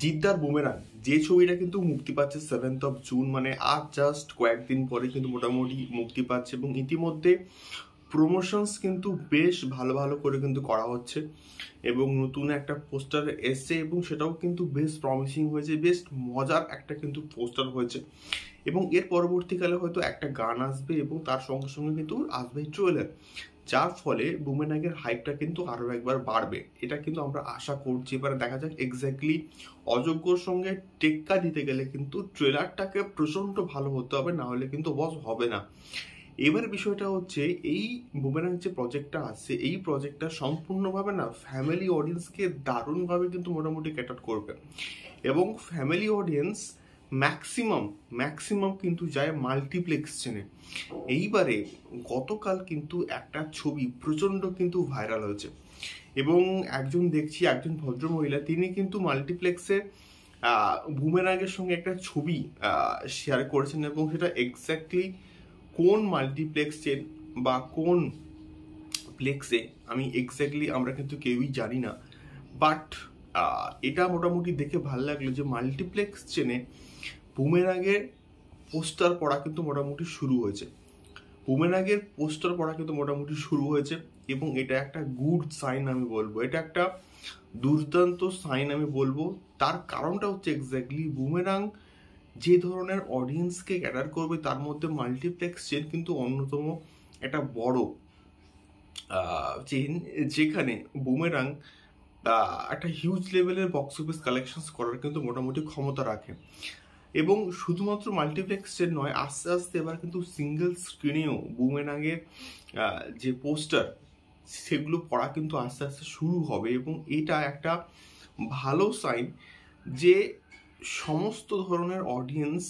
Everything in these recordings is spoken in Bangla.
জিদ্দার বুমেরাং যে ছবিটা কিন্তু মুক্তি পাচ্ছে 7th of June, মানে আর জাস্ট কয়েকদিন পরে কিন্তু মোটামুটি মুক্তি পাচ্ছে এবং ইতিমধ্যে প্রমোশনস কিন্তু বেশ ভালো ভালো করে কিন্তু করা হচ্ছে এবং নতুন একটা পোস্টার এসছে এবং সেটাও কিন্তু বেশ প্রমিসিং হয়েছে, বেশ মজার একটা কিন্তু পোস্টার হয়েছে এবং এর পরবর্তীকালে হয়তো একটা গান আসবে এবং তার সঙ্গে সঙ্গে কিন্তু আসবে ট্রেলার, যার ফলে বুমেরাংয়ের হাইপটা কিন্তু আরও একবার বাড়বে, এটা কিন্তু আমরা আশা করছি। এবার দেখা যাক এক্স্যাক্টলি অযোগ্যর সঙ্গে টেক্কা দিতে গেলে কিন্তু ট্রেলারটাকে প্রচণ্ড ভালো হতে হবে, না হলে কিন্তু বস হবে না। এবার বিষয়টা হচ্ছে এই বুমেরাং যে প্রজেক্টটা আসছে এই প্রজেক্টটা সম্পূর্ণভাবে না ফ্যামিলি অডিয়েন্সকে দারুণভাবে কিন্তু মোটামুটি ক্যাটার করবে এবং ফ্যামিলি অডিয়েন্স ম্যাক্সিমাম কিন্তু যায় মাল্টিপ্লেক্স চেনে। এইবারে গতকাল কিন্তু একটা ছবি প্রচণ্ড কিন্তু ভাইরাল হয়েছে এবং একজন ভদ্রমহিলা তিনি কিন্তু মাল্টিপ্লেক্সে বুমেরাংয়ের সঙ্গে একটা ছবি শেয়ার করেছেন এবং সেটা এক্স্যাক্টলি কোন মাল্টিপ্লেক্স চেন বা কোন প্লেক্সে আমরা কিন্তু কেউই জানি না, বাট এটা মোটামুটি দেখে ভালো লাগলো যে মাল্টিপ্লেক্স চেনে বুমেরাংয়ের পোস্টার পড়া কিন্তু মোটামুটি শুরু হয়েছে এবং এটা একটা গুড সাইন আমি বলবো, এটা একটা দুর্দান্ত সাইন আমি বলবো। তার কারণটা হচ্ছে এক্স্যাক্টলি বুমেরাং যে ধরনের অডিয়েন্সকে ক্যাটার করবে তার মধ্যে মাল্টিপ্লেক্স চেন কিন্তু অন্যতম একটা বড় চেন, যেখানে বুমেরাং একটা হিউজ লেভেলের বক্স অফিস কালেকশনস করার কিন্তু মোটামুটি ক্ষমতা রাখে এবং শুধুমাত্র মাল্টিপ্লেক্স চেন নয়, আস্তে আস্তে এবার কিন্তু সিঙ্গেল স্ক্রিনেও বুমেরাংয়ের যে পোস্টার সেগুলো পড়া কিন্তু আস্তে আস্তে শুরু হবে এবং এটা একটা ভালো সাইন যে সমস্ত ধরনের অডিয়েন্স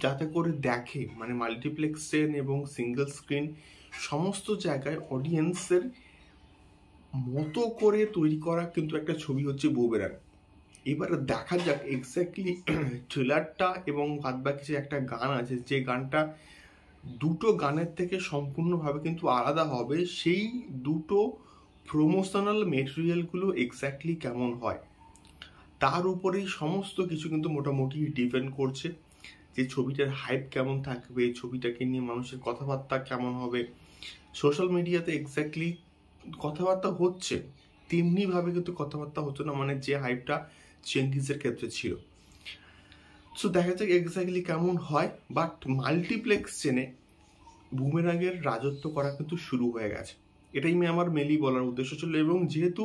যাতে করে দেখে, মানে মাল্টিপ্লেক্স চেন এবং সিঙ্গেল স্ক্রিন সমস্ত জায়গায় অডিয়েন্সের মতো করে তৈরি করা কিন্তু একটা ছবি হচ্ছে বুমেরাং। এবার দেখা যাক এক্স্যাক্টলি ট্রেলারটা এবং বাদবাকি যে একটা গান আছে, যে গানটা দুটো গানের থেকে সম্পূর্ণভাবে কিন্তু আলাদা হবে, সেই দুটো প্রমোশনাল মেটেরিয়ালগুলো এক্স্যাক্টলি কেমন হয় তার উপরেই সমস্ত কিছু কিন্তু মোটামুটি ডিপেন্ড করছে, যে ছবিটার হাইপ কেমন থাকবে, ছবিটাকে নিয়ে মানুষের কথাবার্তা কেমন হবে। সোশ্যাল মিডিয়াতে এক্স্যাক্টলি কথাবার্তা হচ্ছে তেমনিভাবে কিন্তু কথাবার্তা হচ্ছে না, মানে যে হাইপটা চেঙ্গিজের ক্ষেত্রে ছিল। সো দেখা যাক এক্স্যাক্টলি কেমন হয়, বাট মাল্টিপ্লেক্স চেনে বুমেরাংয়ের রাজত্ব করা কিন্তু শুরু হয়ে গেছে, এটাই আমার মেনলি বলার উদ্দেশ্য ছিল। এবং যেহেতু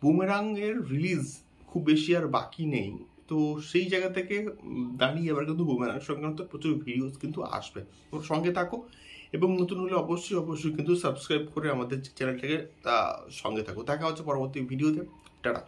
বুমেরাংয়ের রিলিজ খুব বেশি আর বাকি নেই, তো সেই জায়গা থেকে দাঁড়িয়ে এবার কিন্তু বুমেরাং সংক্রান্ত প্রচুর ভিডিওস কিন্তু আসবে, তোর সঙ্গে থাকো এবং নতুন হলে অবশ্যই কিন্তু সাবস্ক্রাইব করে আমাদের চ্যানেলটাকে সঙ্গে থাকো। দেখা হচ্ছে পরবর্তী ভিডিওতে, টাটা।